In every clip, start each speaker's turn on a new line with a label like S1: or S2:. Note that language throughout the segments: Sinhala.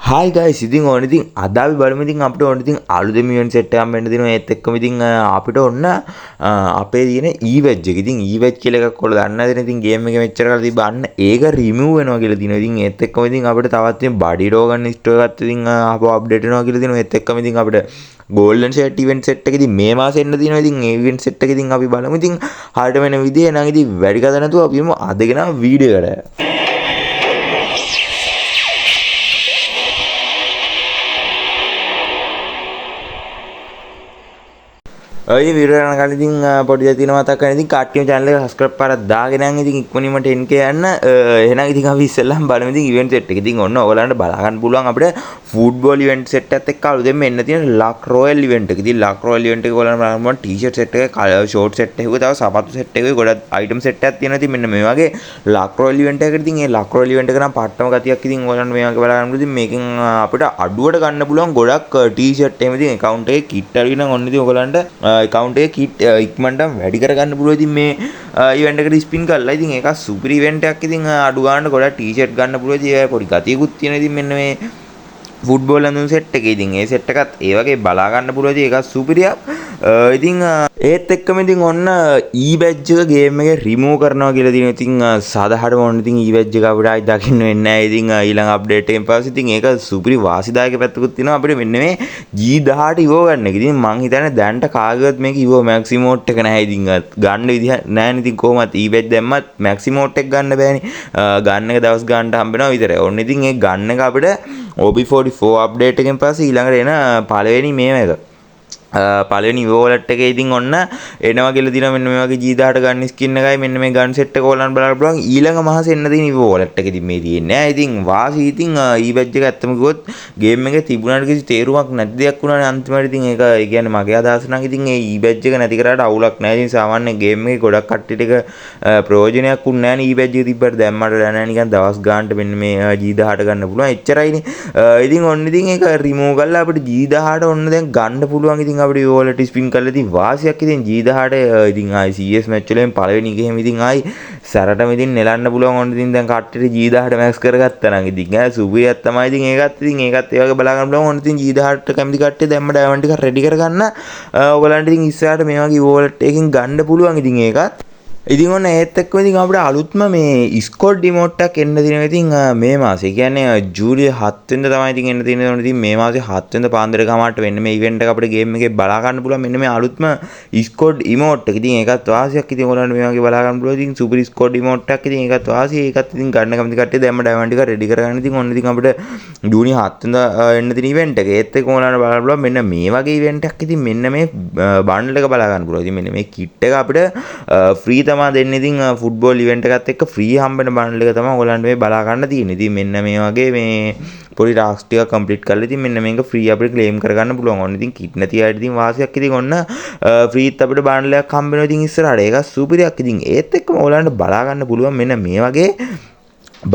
S1: හායි ගයිස් ඉතින් ඕන ඉතින් අද අපි බලමු ඉතින් අපිට ඕන ඉතින් අලුතෙන් ඉවෙන්ට් සෙට් එකක් වෙන්න දිනවා ඒත් එක්කම ඉතින් අපිට ඔන්න අපේ තියෙන ඊවෙජ් එක ඉතින් ඊවෙජ් කියලා එකක් ඔයාලා දන්නේ නැතිනේ ඉතින් ගේම් එකේ මෙච්චර කාලෙ තිබ්බ අන්න ඒක රිමූව් වෙනවා කියලා දිනවා ඉතින් ඒත් එක්කම ඉතින් අපිට තවත් ඉතින් බඩි ඩෝගන් ස්ටෝර් එකත් ඉතින් ආපහු අප්ඩේට් වෙනවා කියලා දිනවා ඒත් එක්කම ඉතින් අපිට ගෝල්ඩන් ෂර්ට් ඉවෙන්ට් සෙට් එක ඉතින් මේ මාසෙ එන්න දිනවා ඉතින් ඒ ඉවෙන්ට් සෙට් එක ඉතින් අපි බලමු ඉතින් හරියට වෙන විදිය නම් ඉතින් වැඩි කතා නැතුව අපි යමු අද ගෙනා වීඩියෝ එකට ඔය වීඩියෝ කරන කලින් ඉතින් පොඩි දෙයක් තියෙනවා මතක් කරගන්න ඉතින් කට්ටියම channel එක subscribe පාරක් දාගෙන යන්න ඉතින් ඉක්මනින්ම 10k යන්න එහෙනම් ඉතින් අපි ඉස්සෙල්ලාම බලමු ඉතින් event set එක. ඉතින් ඔන්න ඔයගලන්ට බලා ගන්න පුළුවන් අපිට football event set එකත් එක්ක අලුතෙන් එන්න තියෙන luck royal event එක. ඉතින් luck royal event එක ඔයගලන්ට බලන්න පුළුවන් t-shirt set එක, short set එක, තව සපත්තු set එක, ගොඩක් item set එකක් තියෙනවා. ඉතින් මෙන්න මේ වගේ luck royal event එකකට ඉතින් මේ luck royal event එක නම් පට්ටම ගතියක් ඉතින් ඔයගලන්ට මේ වගේ බලා ගන්න පුළුවන්. ඉතින් මේකෙන් අපිට අඩුවට ගන්න පුළුවන් ගොඩක් t-shirt එහෙම ඉතින් account එකේ kit අරගෙන ඔන්න ඉතින් ඔයගලන්ට account එකේ kit ඉක්මනටම වැඩි කරගන්න පුළුවන්. ඉතින් මේ ඉවෙන්ට් එකට ස්පින් කරලා ඉතින් ඒක සුපිරි ඉවෙන්ට් එකක්. ඉතින් අඩු ගන්න ගොඩක් ටී-ෂර්ට් ගන්න පුළුවන්. ඉතින් ඒ පොඩි ගතියකුත් තියෙනවා. ඉතින් මෙන්න මේ ෆුට්බෝල් අඳුන් සෙට් එකේ ඉතින් ඒ සෙට් එකත් ඒ වගේ බලා ගන්න පුළුවන්. ඉතින් ඒක සුපිරියක්. ඉතින් ඒත් එක්කම ඉතින් ඔන්න ඊබැජ් එක ගේම් එකේ රිමූව් කරනවා කියලා තියෙනවා. ඉතින් සාදාහටම ඔන්න ඉතින් ඊබැජ් එක අපිට ආයි දකින්න වෙන්නේ නැහැ. ඉතින් ඊළඟ අප්ඩේට් එකෙන් පස්සේ ඉතින් ඒක සුපිරි වාසිදායක පැත්තකුත් තියෙනවා. අපිට මෙන්න මේ G18 ඉවෝ ගන්න එක. ඉතින් මං හිතන්නේ දැන්ට කාගේවත් මේක ඉවෝ මැක්සිමෝට් එක නැහැ. ඉතින් ගන්න විදිහ නැහැ නේ. ඉතින් කොහොමත් ඊබැජ් දැම්මත් මැක්සිමෝට් එක ගන්න බෑනේ. ගන්න එක දවස් ගන්නට හම්බ වෙනවා විතරයි. ඔන්න ඉතින් ඒ ගන්න එක අපිට OB44 අප්ඩේට් එකෙන් පස්සේ ඊළඟට එන පළවෙනි මේව එක පළවෙනි වෝලට් එකේ ඉතින් ඔන්න එනවා කියලා දිනවා මෙන්න මේ වගේ G18 ගන්න ස්කින් එකයි මෙන්න මේ ගන් සෙට් එක ඕලන් බලන්න පුළුවන් ඊළඟ මාසෙ එන්න තියෙන වෝලට් එක ඉතින් මේ තියෙන්නේ නෑ ඉතින් වාසි ඉතින් ඊබැජ් එක ඇත්තම කිව්වොත් ගේම් එකේ තිබුණාට කිසි තේරුමක් නැති දෙයක් වුණානේ අන්තිමට ඉතින් ඒක ඒ කියන්නේ මගේ අදහස නම් ඉතින් ඒ ඊබැජ් එක නැති කරාට අවුලක් නෑ ඉතින් සාමාන්‍ය ගේම් එකේ ගොඩක් කට්ටියට ඒක ප්‍රයෝජනයක් උන්නේ නෑනේ ඊබැජ් එක තිබ්බට දැම්මට නෑ නිකන් දවස් ගානට මෙන්න මේ G18 ගන්න පුළුවන් එච්චරයිනේ ඉතින් ඔන්න ඉතින් ඒක රිමූව් කරලා අපිට G18 ඔන්න දැන් ගන්න පුළුවන් ඉතින් අපිට වෝලට ස්පින් කරලා ඉතින් වාසියක් ඉතින් G18 ඉතින් ආයි CS මැච් වලින් පළවෙනි එකේම ඉතින් ආයි සැරටම ඉතින් නෙලන්න පුළුවන් ඕන ඉතින් දැන් කට්ටියට G18 මැක්ස් කරගත්තා නම් ඉතින් සුබියක් තමයි ඉතින් ඒකත් ඒ වගේ බලා ගන්න පුළුවන් ඕන ඉතින් G18 කැමති කට්ටිය දැම්ම ඩයමන්ඩ් ටික රෙඩි කරගන්න ඔයගලන්ට ඉතින් ඉස්සරහට මේ වගේ වෝලට් එකකින් ගන්න පුළුවන් ඉතින් ඒකත් ඉතින් ඔන්න ඒත් එක්කම ඉතින් අපිට අලුත්ම මේ ස්කොඩ් ඩිමෝට් එකක් එන්න තියෙනවා ඉතින් මේ මාසේ. කියන්නේ ජූලි 7 වෙනිදා තමයි ඉතින් එන්න තියෙන්නේ. ඉතින් මේ මාසේ 7 වෙනිදා පාන්දර ගමට වෙන්න මේ ඉවෙන්ට් එක අපිට ගේම් එකේ බලා ගන්න පුළුවන්. මෙන්න මේ අලුත්ම ස්කොඩ් ඉමෝට් එක. ඉතින් ඒකත් වාසියක්. ඉතින් ඔයාලට මේ වගේ බලා ගන්න පුළුවන්. ඉතින් සුපර් ස්කොඩ් ඉමෝට් එකක්. ඉතින් ඒකත් වාසිය. ඒකත් ඉතින් ගන්න කැමති කට්ටිය දැම්ම ඩයමන්ඩ් එක රෙඩි කරගන්න. ඉතින් ඔන්න ඉතින් අපිට ජූනි 7 වෙනිදා එන්න තියෙන ඉවෙන්ට් එක. ඒත් එක්ක ඔයාලට බලන්න පුළුවන් මෙන්න මේ වගේ ඉවෙන්ට් එකක්. ඉතින් මෙන්න මේ බන්ඩල් එක බලා ගන්න පුළුවන්. ඉතින් මෙන්න මේ කිට් එක අපිට ෆ්‍රී තමයි දෙන්නේ. ඉතින් ෆුට්බෝල් ඉවෙන්ට් එකත් එක්ක ෆ්‍රී හම්බෙන බන්ඩල් එක තමයි ඔයගලන්ට මේ බලා ගන්න තියෙන්නේ. ඉතින් මෙන්න මේ වගේ මේ පොඩි ටාස්ක් ටික කම්ප්ලීට් කරලා ඉතින් මෙන්න මේක ෆ්‍රී අපිට ක්ලේම් කරගන්න පුළුවන්. ඔන්න ඉතින් කිට් නැති අයට ඉතින් වාසියක්. ඉතින් ඔන්න ෆ්‍රීත් අපිට බන්ඩල් එකක් හම්බ වෙනවා ඉතින් ඉස්සරහට. ඒක සුපිරියක්. ඉතින් ඒත් එක්කම ඔයගලන්ට බලා ගන්න පුළුවන් මෙන්න මේ වගේ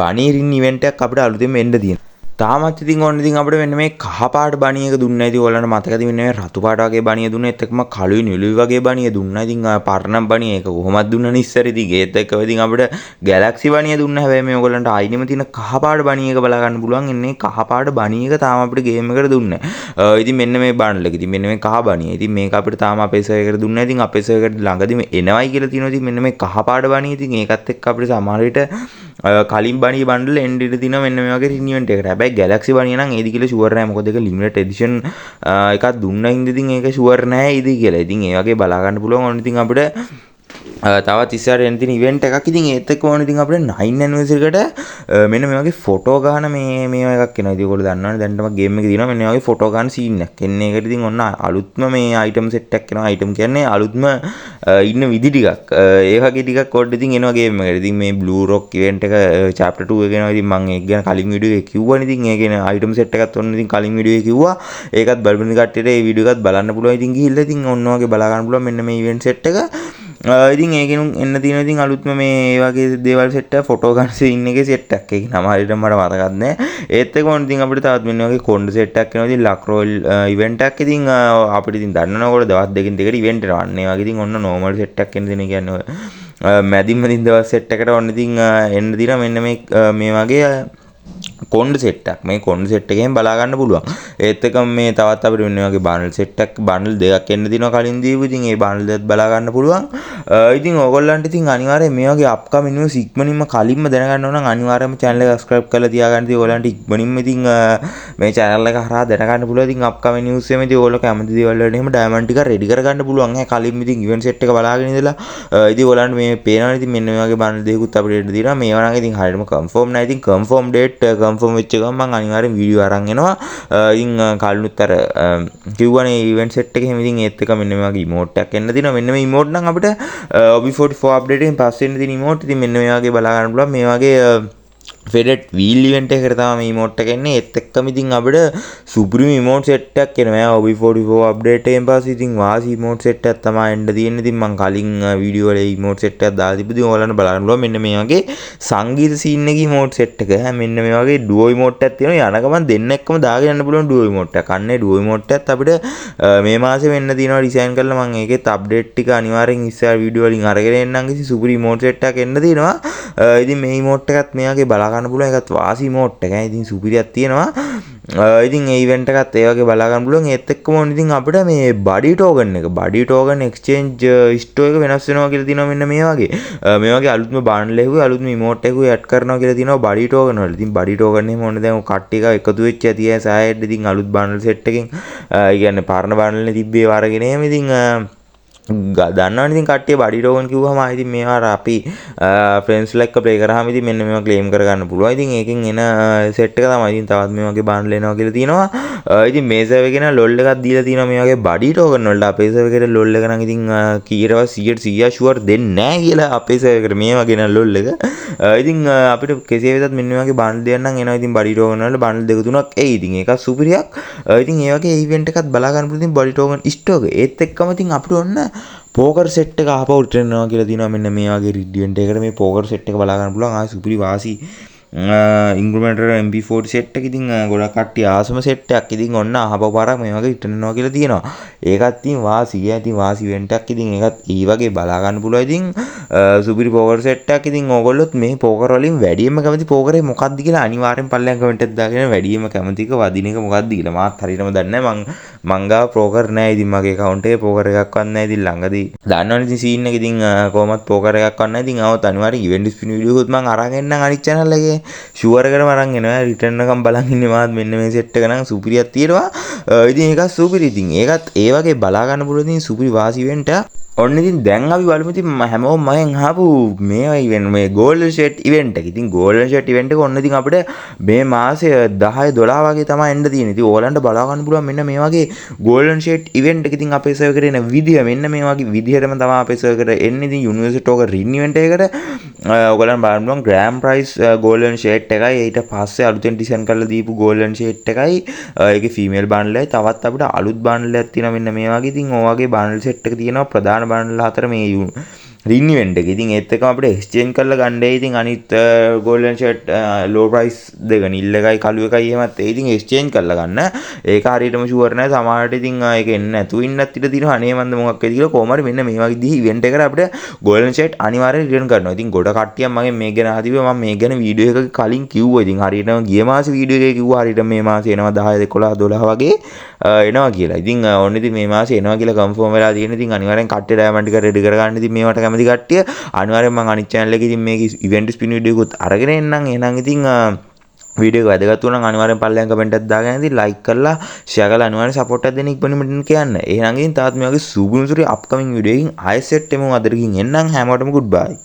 S1: බනීරින් ඉවෙන්ට් එකක් අපිට අලුතෙන් එන්න තියෙනවා. තාමත් ඉතින් ඔන්න ඉතින් අපිට මෙන්න මේ කහ පාට බණි එක දුන්නා. ඉතින් ඔයාලට මතකද මෙන්න මේ රතු පාට වගේ බණිය දුන්නා. ඒත් එක්කම කළුයි නිලුයි වගේ බණිය දුන්නා. ඉතින් පරණ බණිය ඒක කොහොමද දුන්නනේ ඉස්සර ඉතින් ඒත් එක්කම ඉතින් අපිට ගැලැක්සි බණිය දුන්නා. හැබැයි මේ ඔයගලන්ට ආයිනෙම තියෙන කහ පාට බණිය එක බලා ගන්න පුළුවන්. එන්නේ කහ පාට බණිය එක තාම අපිට ගේම් එකට දුන්නේ නැහැ. ඉතින් මෙන්න මේ බණ්ඩල් එක. ඉතින් මෙන්න මේ කහ බණිය. ඉතින් මේක අපිට තාම අපේ සර්වර් එකට දුන්නේ නැහැ. ඉතින් අපේ සර්වර් එකට ළඟදිම එනවයි කියලා තියෙනවා. ඉතින් මෙන්න මේ කහ පාට බණිය. ඉතින් ඒකත් එක්ක අපිට සමහර විට කලින් බණිය බණ්ඩල් එන්න ඉඩ තියෙනවා මෙන්න මේ වගේ රිනිවෙන්ට් එකකට. හැබැයි ගැලැක්සි බණිය නම් ඒදි කියලා ෂුවර් නැහැ. මොකද ඒක ලිමිටඩ් එඩිෂන් එකක් දුන්නා හින්දා ඉතින් ඒක ෂුවර් නැහැ ඉදි කියලා. ඉතින් ඒ වගේ බලා ගන්න පුළුවන්. ඕන ඉතින් අපිට තවත් ඉස්සරහට එන තියෙන ඉවෙන්ට් එකක්. ඉතින් ඒත් එක්ක ඕන ඉතින් අපිට 9 ඇනිවර්සරි එකට මෙන්න මේ වගේ ෆොටෝ ගන්න මේ එකක් එනවා. ඉතින් ඔයගොල්ලෝ දන්නවනේ දැන් තමයි ගේම් එකේ තියෙනවා මෙන්න මේ වගේ ෆොටෝ ගන්න සීන් එකක්. එන්නේ ඒකට ඉතින් ඔන්න අලුත්ම මේ අයිටම් සෙට් එකක් එනවා. අයිටම් කියන්නේ අලුත්ම ඉන්න විදි ටිකක්. ඒ වගේ ටිකක් ඔඩ් ඉතින් එනවා ගේම් එකට. ඉතින් මේ බ්ලූ රොක් ඉවෙන්ට් එක chapter 2 එක එනවා. ඉතින් මම ඒක ගැන කලින් වීඩියෝ එකේ කිව්වනේ. ඉතින් ඒකේ අයිටම් සෙට් එකත් ඔන්න ඉතින් කලින් වීඩියෝ එකේ කිව්වා. ඒකත් බලපින්න කට්ටියට ඒ වීඩියෝ එකත් බලන්න පුළුවන්. ඉතින් ගිහිල්ලා ඉතින් ඔන්න වගේ බලා ගන්න පුළුවන් මෙන්න මේ ඉවෙන්ට් සෙට් එක. ඉතින් ඒකෙන් එන්න තියෙනවා ඉතින් අලුත්ම මේ වගේ දේවල් සෙට් එක ෆොටෝ ගන්න සීන් එකේ සෙට් එකක්. ඒක නම හරියට මට මතකත් නැහැ. ඒත් එක ඕන ඉතින් අපිට තවත් මෙන්න වගේ කොණ්ඩ සෙට් එකක් එනවා. ඉතින් ලක් රෝල් ඉවෙන්ට් එකක්. ඉතින් අපිට ඉතින් දන්නවනේ දවස් දෙකකින් දෙකට ඉවෙන්ට් එකක් වන්නේ. ඒ වගේ ඉතින් ඔන්න නෝමල් සෙට් එකක් එන්න දෙන කියන්නේ මැදින් දවස් සෙට් එකට ඔන්න ඉතින් එන්න දිනා මෙන්න මේ වගේ කොන්ඩ සෙට් එකක්. මේ කොන්ඩ සෙට් එකෙන් බලා ගන්න පුළුවන්. ඒත් එක මේ තවත් අපිට මෙන්න වගේ බන්ඩල් සෙට් එකක් බන්ඩල් දෙකක් එන්න දිනවා කලින් දීපු. ඉතින් මේ බන්ඩල් දෙකත් බලා ගන්න පුළුවන්. ඉතින් ඕගොල්ලන්ට ඉතින් අනිවාර්යයෙන් මේ වගේ අප්කමින් නිවුස් ඉක්මනින්ම කලින්ම දැනගන්න ඕන නම් අනිවාර්යයෙන්ම channel එක subscribe කරලා තියාගන්න. ඉතින් ඕගොල්ලන්ට ඉක්මනින්ම ඉතින් මේ channel එක හරහා දැනගන්න පුළුවන්. ඉතින් අප්කමින් නිවුස් එකෙම ඉතින් ඕගොල්ලෝ කැමති දේවල් වලට එහෙම ඩයමන්ඩ් ටික රෙඩි කරගන්න පුළුවන්. කලින් ඉතින් ඉවෙන්ට් සෙට් එක බලාගෙන ඉඳලා ඉතින් ඕගොල්ලන්ට මේ පේනවනේ ඉතින් මෙන්න මේ වගේ බන්ඩල් දෙකකුත් අපිට එන්න දිනවා. මේවා නම් ඉතින් හරියටම කන්ෆර්ම් නැහැ. ඉතින් කන්ෆර්ම් ඩේට් කන්ෆර්ම් වෙච්ච ගමන් මම අනිවාර්යෙන් වීඩියෝ අරන් එනවා. ඉතින් කලිනුත් අර කිව්වනේ ඉවෙන්ට් සෙට් එකේ එහෙම ඉතින් ඒත් එක මෙන්න මේ වගේ ඉමෝට් එකක් එන්න දිනවා. මෙන්න මේ ඉමෝට් නම් අපිට OB44 අප්ඩේට් එකෙන් පස්සේ එන්න තියෙන ඉමෝට්. ඉතින් මෙන්න මේ වගේ බලා ගන්න පුළුවන්. මේ වගේ ෆෙඩට් වීල් ඉවෙන්ට් එකකට තමයි මේ ඉමෝට් එක එන්නේ. ඒත් එක්කම ඉතින් අපිට සුප්‍රීම ඉමෝට් සෙට් එකක් එනවා. OB44 අප්ඩේට් එකෙන් පස්සේ ඉතින් වාසි ඉමෝට් සෙට් එකක් තමයි එන්න තියෙන්නේ. ඉතින් මම කලින් වීඩියෝ වල ඉමෝට් සෙට් එකක් දාලා තිබ්බ. ඉතින් ඔයාලට බලන්න පුළුවන් මෙන්න මේ වගේ සංගීත සීන් එකේ ඉමෝට් සෙට් එක. මෙන්න මේ වගේ ඩුවෝ ඉමෝට් එකක් තියෙනවා. යන ගමන් දෙන්න එක්කම දාගෙන යන්න පුළුවන් ඩුවෝ ඉමෝට් එකක්. අන්නේ ඩුවෝ ඉමෝට් එකත් අපිට මේ මාසේ වෙන්න තියෙනවා ඩිසයින් කරලා. මම ඒකෙත් අප්ඩේට් ටික අනිවාර්යෙන් ඉස්සර වීඩියෝ වලින් අරගෙන එන්නම්. ඉතින් සුපරි ඉමෝට් සෙට් එකක් එන්න තියෙනවා. ඉතින් මේ ඉමෝට් එකත් මේ වගේ බලා ගන්න පුළුවන්. ඒකත් වාසි ඉමෝට් එක. ඉතින් සුපිරියක් තියෙනවා. ඉතින් ඒ ඉවෙන්ට් එකත් ඒ වගේ බලා ගන්න පුළුවන්. ඒත් එක්කම ඕන ඉතින් අපිට මේ බඩි ටෝකන් එක බඩි ටෝකන් එක්ස්චේන්ජ් ස්ටෝ එක වෙනස් වෙනවා කියලා තියෙනවා. මෙන්න මේ වගේ මේ වගේ අලුත්ම බන්ඩල් එකකුයි අලුත්ම ඉමෝට් එකකුයි ඇඩ් කරනවා කියලා තියෙනවා බඩි ටෝකන් වල. ඉතින් බඩි ටෝකන් එහෙම ඕනේ දැන් කට්ටිය එක එකතු වෙච්ච ඇති අය සායෙත් ඉතින් අලුත් බන්ඩල් සෙට් එකකින් ඒ කියන්නේ පරණ බන්ඩල් නේ තිබ්බේ වරගෙන එහෙම ඉතින් දන්නවනේ ඉතින් කට්ටිය බඩි ටෝකන් කිව්වම ඉතින් මේවා අපි ෆ්‍රෙන්ඩ්ස්ලා එක්ක ප්ලේ කරාම ඉතින් මෙන්න මේවා ක්ලේම් කරගන්න පුළුවන්. ඉතින් ඒකෙන් එන සෙට් එක තමයි ඉතින් තවත් මේ වගේ බන්ඩල් එනවා කියලා තියෙනවා. ඉතින් මේ සර්වර් එකේ නම් ලොල් එකක් දීලා තියෙනවා මේ වගේ බඩි ටෝකන් වලට. අපේ සර්වර් එකට ලොල් එක නම් ඉතින් කීරවත් 100% ෂුවර් දෙන්නේ නැහැ කියලා අපේ සර්වර් එකට මේ වගේ නම් ලොල් එක. ඉතින් අපිට කෙසේ වෙතත් මෙන්න මේ වගේ බන්ඩල් දෙයක් නම් එනවා. ඉතින් බඩි ටෝකන් වල බන්ඩල් දෙක තුනක් එයි. ඉතින් ඒකත් සුපිරියක්. ඉතින් ඒ වගේ ඉවෙන්ට් එකක් බලා ගන්න පුළුවන්. ඉතින් බඩි ටෝකන් ස්ටෝක් ඒත් එක්කම ඉතින් අපිට ඔන්න පෝකර් සෙට් එක ආපහු රිටර්න් වෙනවා කියලා තියෙනවා. මෙන්න මේ වගේ රිඩියන්ට් එකකට මේ පෝකර් සෙට් එක බලා ගන්න පුළුවන්. ආයි සුපිරි වාසි ඉන්ක්‍රිමෙන්ටල් MP40 සෙට් එක. ඉතින් ගොඩක් කට්ටිය ආසම සෙට් එකක්. ඉතින් ඔන්න ආපහු පාරක් මේ වගේ රිටර්න් වෙනවා කියලා තියෙනවා. ඒකත් ඉතින් වාසි. ඉතින් වාසි ඉවෙන්ට් එකක්. ඉතින් ඒකත් ඊ වගේ බලා ගන්න පුළුවන්. ඉතින් සුපිරි පෝකර් සෙට් එකක්. ඉතින් ඕගොල්ලොත් මේ පෝකර් වලින් වැඩියෙන්ම කැමති පෝකරේ මොකක්ද කියලා අනිවාර්යෙන් පල්ලෙන් කමෙන්ට් එකක් දාගෙන වැඩියෙන්ම කැමති එක වදින එක මොකක්ද කියලා. මාත් හරියටම දන්නේ නැහැ. මං ගාව පෝකර් නැහැ. ඉතින් මගේ account එකේ පෝකර් එකක්වත් නැහැ. ඉතින් ළඟදී දන්නවනේ ඉතින් සීන් එක ඉතින් කොහොමත් පෝකර් එකක්වත් නැහැ. ඉතින් આવත් අනිවාර්යෙන් ඉවෙන්ට් ස්පින් වීඩියෝ එකත් මං අරන් එන්නම් අනිත් channel එකේ. ෂුවර් එකටම අරන් එනවා. රිටර්න් එකම් බලන් ඉන්නේ මාත් මෙන්න මේ සෙට් එක නම් සුපිරියක් තියෙනවා. ඉතින් ඒකත් සුපිරි. ඉතින් ඒකත් ඒ වගේ බලා ගන්න පුළුවන්. ඉතින් සුපිරි වාසි ඉවෙන්ට් එක. ඔන්න ඉතින් දැන් අපි බලමු ඉතින් හැමෝම මගෙන් අහපු මේ ඉවෙන්ට් මේ ගෝල්ඩන් ෂර්ට් ඉවෙන්ට් එක. ඉතින් ගෝල්ඩන් ෂර්ට් ඉවෙන්ට් එක ඔන්න ඉතින් අපිට මේ මාසේ 10 12 වගේ තමයි එන්න තියෙන්නේ. ඉතින් ඕලන්ට බලා ගන්න පුළුවන් මෙන්න මේ වගේ ගෝල්ඩන් ෂර්ට් ඉවෙන්ට් එක. ඉතින් අපේ සර්වර් එකට එන විදිය මෙන්න මේ වගේ විදිහටම තමයි අපේ සර්වර් එකට එන්නේ. ඉතින් යුනිවර්සිටි ටෝක රින් ඉවෙන්ට් එකකට ඔයගොල්ලන් බලන්න පුළුවන් ග්‍රෑන්ඩ් ප්‍රයිස් ගෝල්ඩන් ෂර්ට් එකයි ඊට පස්සේ අලුතෙන් ඩිසයින් කරලා දීපු ගෝල්ඩන් ෂර්ට් එකයි ඒකේ ෆීමේල් බන්ඩල් එකයි තවත් අපිට අලුත් බන්ඩල් එකක් තියෙනවා මෙන්න මේ වගේ. ඉතින් ඔය වගේ බන්ඩල් සෙට් එක තියෙනවා ප්‍රධාන බන්ඩල් හතර මේ රින් ඉවෙන්ට් එක. ඉතින් ඒත් එක්කම අපිට එක්ස්චේන්ජ් කරලා ගන්නයි. ඉතින් අනිත් ගෝල්ඩන් ෂර්ට් ලෝ ප්‍රයිස් දෙක නිල් එකයි කළු එකයි එහෙමත් ඒ ඉතින් එක්ස්චේන්ජ් කරලා ගන්න. ඒක හරියටම ෂුවර් නැහැ. සමහරට ඉතින් ඒක එන්නේ නැතුව ඉන්නත් ඉඩ තියෙනවා. අනේ මන්ද මොකක් වෙයිද කියලා කොහොම හරි මෙන්න මේ වගේ දී ඉවෙන්ට් එකකට අපිට ගෝල්ඩන් ෂර්ට් අනිවාර්යෙන් රිටර්න් කරනවා. ඉතින් ගොඩ කට්ටියක් මගෙන් මේක ගැන අහතිවා. මම මේක ගැන වීඩියෝ එකක කලින් කිව්වා. ඉතින් හරියටම ගිය මාසේ වීඩියෝ එකේ කිව්වා හරියටම මේ මාසේ එනවා 10 11 12 වගේ එනවා කියලා. ඉතින් ඕන්න ඉතින් මේ මාසේ එනවා කියලා කන්ෆර්ම් වෙලා තියෙන. ඉතින් අනිවාර්යෙන් කට්ටිය ඩයමන්ඩ් එක රෙඩි කරගන්න. ඉතින් මේවට කැමති කට්ටිය අනිවාර්යෙන් මම අනිත් channel එකේ ඉතින් මේක ඉවෙන්ට් ස්පින් වීඩියෝ එකත් අරගෙන එන්නම්. එහෙනම් ඉතින් වීඩියෝ එක වැදගත් වුණා නම් අනිවාර්යෙන් පල්ලෙන් කමෙන්ට් එකක් දාගෙන ඉතින් ලයික් කරලා ෂෙයා කරලා අනිවාර්යෙන් සපෝට් එකක් දෙන්න ඉක්මනින්ම කියන්න. එහෙනම් ඉතින් තාත් මේ වගේ සුබුනුසුරි අප්කමින් වීඩියෝ එකකින් ආයෙත් සෙට් එමු අදටකින් එන්නම්. හැමෝටම ගුඩ් බයි.